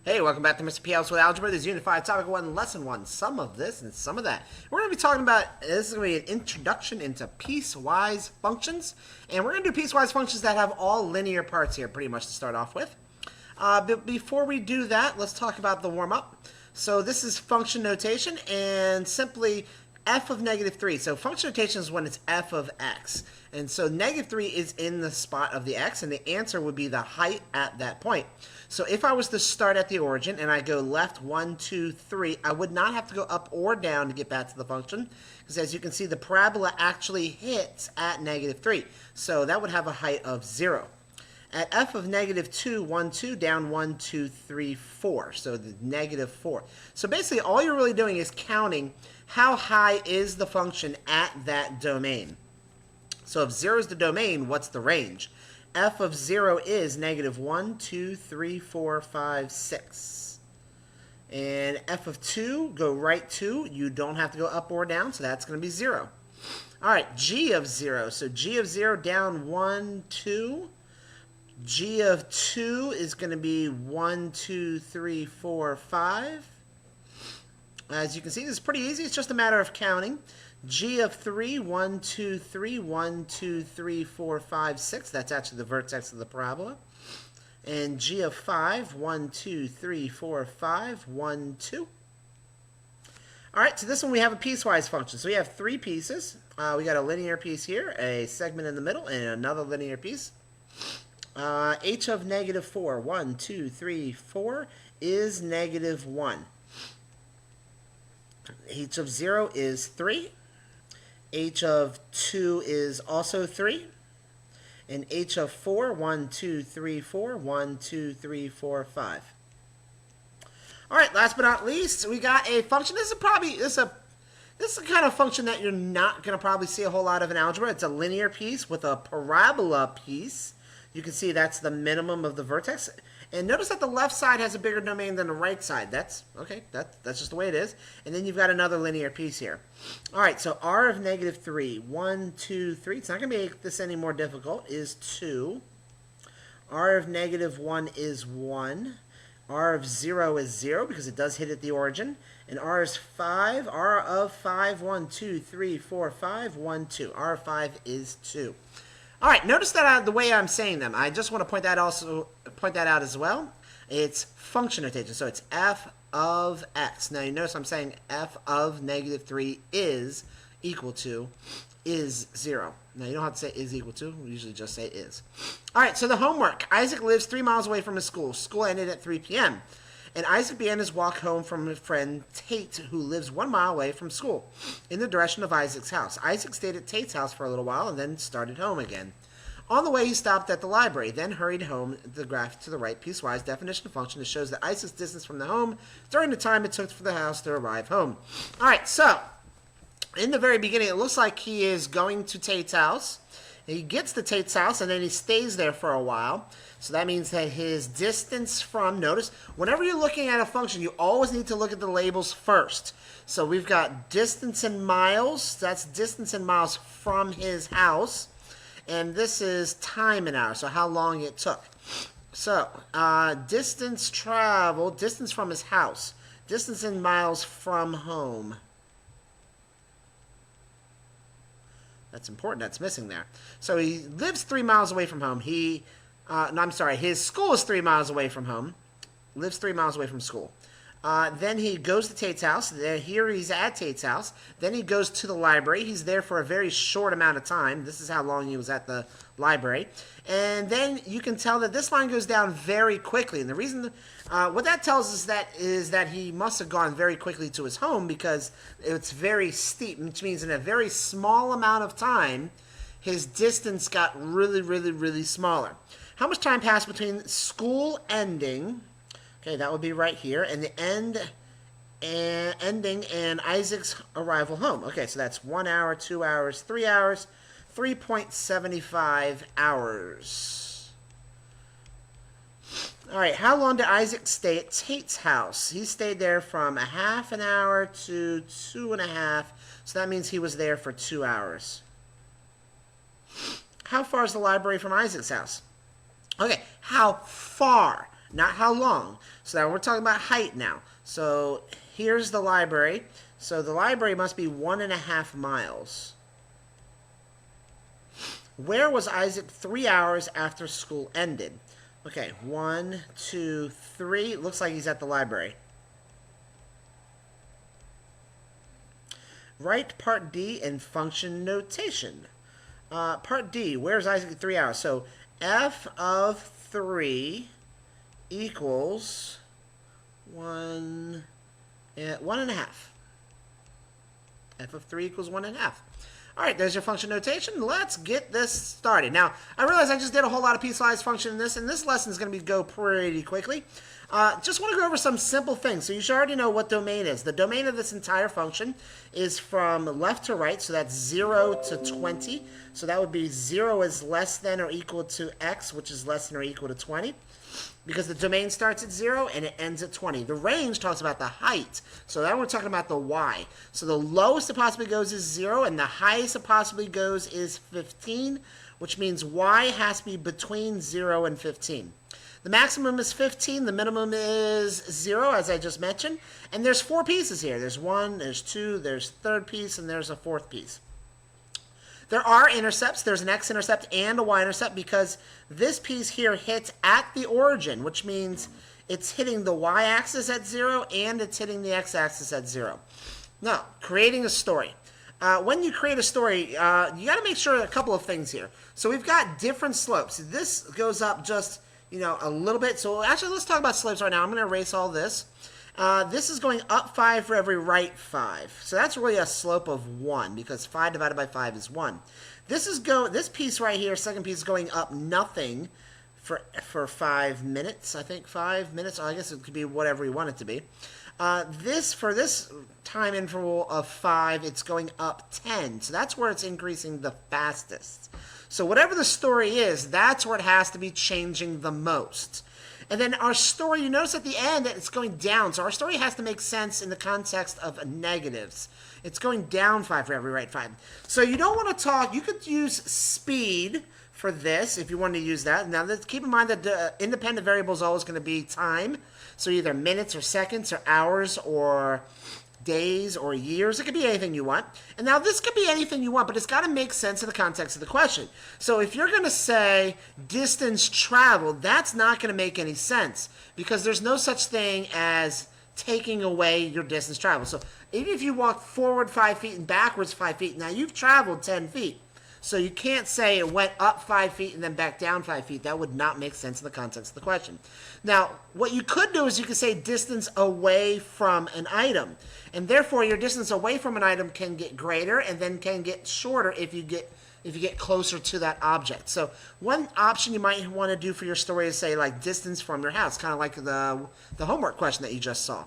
Hey, welcome back to Mr. Piecewise with Algebra. This is Unit 5, Topic 1, Lesson 1. Some of this and some of that. We're going to be talking about, this is going to be an introduction into piecewise functions. And we're going to do piecewise functions that have all linear parts here, pretty much to start off with. But before we do that, let's talk about the warm-up. So this is function notation, and simply f of negative 3. So function notation is when it's f of x. And so negative 3 is in the spot of the x, and the answer would be the height at that point. So if I was to start at the origin and I go left 1, 2, 3, I would not have to go up or down to get back to the function, because as you can see, the parabola actually hits at negative 3. So that would have a height of 0. At f of negative 2, 1, 2, down 1, 2, 3, 4. So the negative 4. So basically all you're really doing is counting how high is the function at that domain. So if 0 is the domain, what's the range? F of 0 is negative 1, 2, 3, 4, 5, 6. And f of 2, go right 2. You don't have to go up or down, so that's going to be 0. All right, g of 0. So g of 0 down 1, 2. G of 2 is going to be 1, 2, 3, 4, 5. As you can see, this is pretty easy. It's just a matter of counting. G of 3, 1, 2, 3, 1, 2, 3, 4, 5, 6. That's actually the vertex of the parabola. And G of 5, 1, 2, 3, 4, 5, 1, 2. All right, so this one we have a piecewise function. So we have three pieces. We got a linear piece here, a segment in the middle, and another linear piece. H of negative 4, 1, 2, 3, 4 is negative 1. H of 0 is 3. H of 2 is also 3. And H of 4, 1, 2, 3, 4, 1, 2, 3, 4, 5. All right, last but not least, we got a function. This is the kind of function that you're not going to probably see a whole lot of in algebra. It's a linear piece with a parabola piece. You can see that's the minimum of the vertex. And notice that the left side has a bigger domain than the right side. That's okay. That's just the way it is. And then you've got another linear piece here. All right, so r of negative 3, 1, 2, 3. It's not going to make this any more difficult, is 2. R of negative 1 is 1. R of 0 is 0 because it does hit at the origin. And R is 5. R of 5, 1, 2, 3, 4, 5, 1, 2. R of 5 is 2. All right, notice that the way I'm saying them. I just want to point that out as well. It's function notation, so it's f of x. Now you notice I'm saying f of negative 3 is equal to is 0. Now you don't have to say is equal to. We usually just say is. All right, so the homework. Isaac lives 3 miles away from his school. School ended at 3 p.m. And Isaac began his walk home from his friend Tate, who lives 1 mile away from school, in the direction of Isaac's house. Isaac stayed at Tate's house for a little while and then started home again. On the way, he stopped at the library, then hurried home. The graph to the right, piecewise definition of function, that shows that Isaac's distance from the home during the time it took for the house to arrive home. All right, so in the very beginning, it looks like he is going to Tate's house. He gets to Tate's house, and then he stays there for a while. So that means that his distance from, notice, whenever you're looking at a function, you always need to look at the labels first. So we've got distance in miles. That's distance in miles from his house. And this is time in hours, so how long it took. So distance traveled, distance from his house. Distance in miles from home. That's important. That's missing there. So he lives 3 miles away from home. His school is 3 miles away from home. Lives 3 miles away from school. Then he goes to Tate's house. Here he's at Tate's house. Then he goes to the library. He's there for a very short amount of time. This is how long he was at the library. And then you can tell that this line goes down very quickly. And the reason, what that tells us is that he must have gone very quickly to his home, because it's very steep, which means in a very small amount of time, his distance got really, really, really smaller. How much time passed between school ending, okay, that would be right here, and the ending and Isaac's arrival home? Okay, so that's 1 hour, 2 hours, 3 hours, 3.75 hours. All right, how long did Isaac stay at Tate's house? He stayed there from a half an hour to 2.5, so that means he was there for 2 hours. How far is the library from Isaac's house? Okay, how far? not how long. So now we're talking about height now. So here's the library. So the library must be 1.5 miles. Where was Isaac 3 hours after school ended? Okay, 1, 2, 3. Looks like he's at the library. Write part D in function notation. Part D, where's Isaac at 3 hours? So f of 3 equals 1.5. F of 3 equals 1.5. All right, there's your function notation. Let's get this started. Now, I realize I just did a whole lot of piecewise function in this, and this lesson is going to go pretty quickly. Just want to go over some simple things. So you should already know what domain is. The domain of this entire function is from left to right, so that's 0 to 20. So that would be 0 is less than or equal to x, which is less than or equal to 20. Because the domain starts at 0 and it ends at 20. The range talks about the height. So now we're talking about the y. So the lowest it possibly goes is 0, and the highest it possibly goes is 15, which means y has to be between 0 and 15. The maximum is 15, the minimum is 0, as I just mentioned. And there's 4 pieces here. There's 1, there's 2, there's a third piece, and there's a fourth piece. There are intercepts. There's an x-intercept and a y-intercept because this piece here hits at the origin, which means it's hitting the y-axis at 0 and it's hitting the x-axis at 0. Now, creating a story. When you create a story, you got to make sure a couple of things here. So we've got different slopes. This goes up just, a little bit. So actually, let's talk about slopes right now. I'm going to erase all this. This is going up 5 for every right 5. So that's really a slope of 1 because 5 divided by 5 is 1. This piece right here, second piece, is going up nothing for 5 minutes. I think 5 minutes. I guess it could be whatever you want it to be. For this time interval of 5, it's going up 10. So that's where it's increasing the fastest. So whatever the story is, that's where it has to be changing the most. And then our story, you notice at the end that it's going down. So our story has to make sense in the context of negatives. It's going down 5 for every right 5. So you don't want to talk, you could use speed for this if you want to use that. Now keep in mind that the independent variable is always going to be time. So either minutes or seconds or hours or days or years. It could be anything you want. And now this could be anything you want, but it's got to make sense in the context of the question. So if you're going to say distance traveled, that's not going to make any sense because there's no such thing as taking away your distance traveled. So even if you walk forward 5 feet and backwards 5 feet, now you've traveled 10 feet. So you can't say it went up 5 feet and then back down 5 feet. That would not make sense in the context of the question. Now, what you could do is you could say distance away from an item. And therefore, your distance away from an item can get greater and then can get shorter if you get closer to that object. So one option you might want to do for your story is say like distance from your house, kind of like the homework question that you just saw.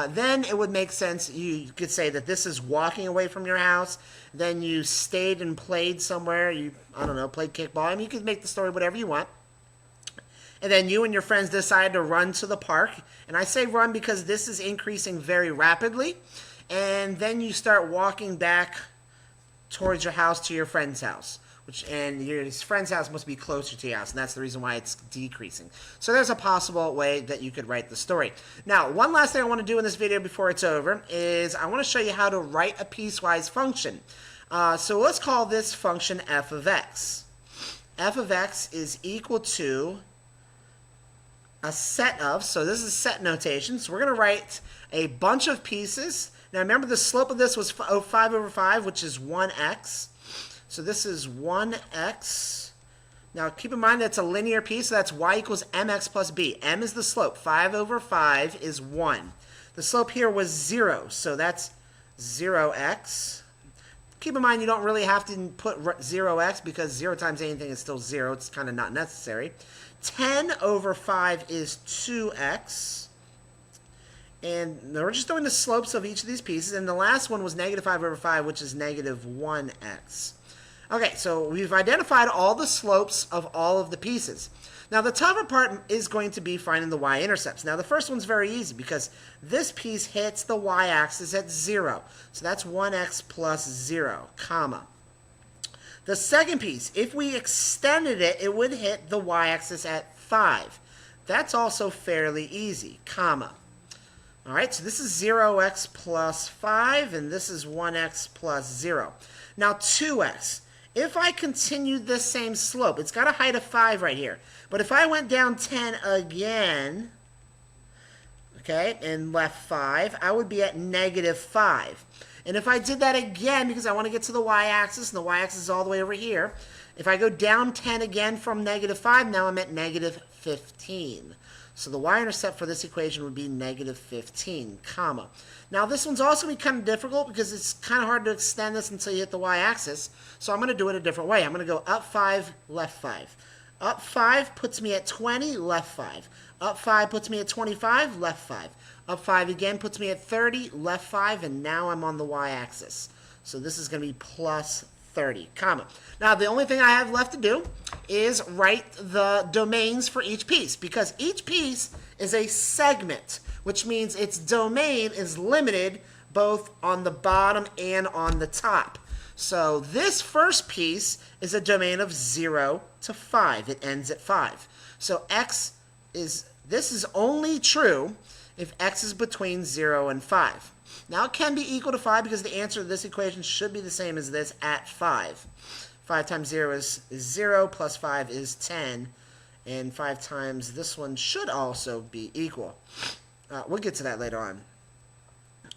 Then it would make sense. You could say that this is walking away from your house. Then you stayed and played somewhere. Played kickball. I mean, you could make the story whatever you want. And then you and your friends decide to run to the park. And I say run because this is increasing very rapidly. And then you start walking back towards your house to your friend's house. And your friend's house must be closer to your house, and that's the reason why it's decreasing. So there's a possible way that you could write the story. Now, one last thing I want to do in this video before it's over is I want to show you how to write a piecewise function. So let's call this function f of x. F of x is equal to a set of, so this is set notation, so we're going to write a bunch of pieces. Now remember the slope of this was 5 over 5, which is 1x. So this is 1x. Now keep in mind that's a linear piece, so that's y equals mx plus b. M is the slope. 5 over 5 is 1. The slope here was 0, so that's 0x. Keep in mind you don't really have to put 0x because 0 times anything is still 0. It's kind of not necessary. 10 over 5 is 2x. And we're just doing the slopes of each of these pieces. And the last one was negative 5 over 5, which is negative 1x. Okay, so we've identified all the slopes of all of the pieces. Now, the tougher part is going to be finding the y-intercepts. Now, the first one's very easy because this piece hits the y-axis at 0. So that's 1x plus 0, comma. The second piece, if we extended it, it would hit the y-axis at 5. That's also fairly easy, comma. All right, so this is 0x plus 5, and this is 1x plus 0. Now 2x. If I continued this same slope, it's got a height of 5 right here. But if I went down 10 again, okay, and left 5, I would be at negative 5. And if I did that again, because I want to get to the y-axis, and the y-axis is all the way over here, if I go down 10 again from negative 5, now I'm at negative 15. So the y-intercept for this equation would be negative 15, comma. Now this one's also going to be kind of difficult because it's kind of hard to extend this until you hit the y-axis. So I'm going to do it a different way. I'm going to go up 5, left 5. Up 5 puts me at 20, left 5. Up 5 puts me at 25, left 5. Up 5 again puts me at 30, left 5, and now I'm on the y-axis. So this is going to be plus 30, comma. Now the only thing I have left to do is write the domains for each piece, because each piece is a segment, which means its domain is limited both on the bottom and on the top. So this first piece is a domain of 0 to 5. It ends at 5. So this is only true if x is between 0 and 5. Now it can be equal to 5 because the answer to this equation should be the same as this at 5. 5 times 0 is 0, plus 5 is 10, and 5 times this one should also be equal. We'll get to that later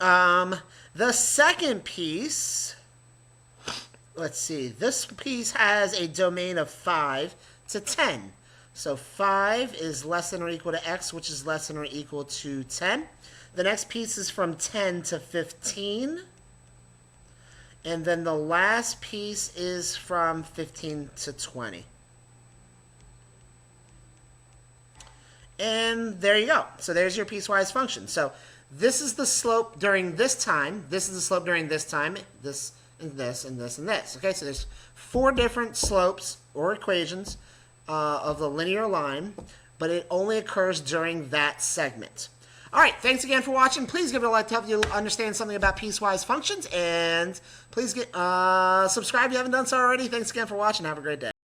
on. The second piece, let's see, this piece has a domain of 5 to 10. So 5 is less than or equal to x, which is less than or equal to 10. The next piece is from 10 to 15. And then the last piece is from 15 to 20. And there you go. So there's your piecewise function. So this is the slope during this time. This is the slope during this time. This and this and this and this. Okay, so there's 4 different slopes or equations of the linear line, but it only occurs during that segment. All right, thanks again for watching. Please give it a like to help you understand something about piecewise functions, and please get subscribe if you haven't done so already. Thanks again for watching. Have a great day.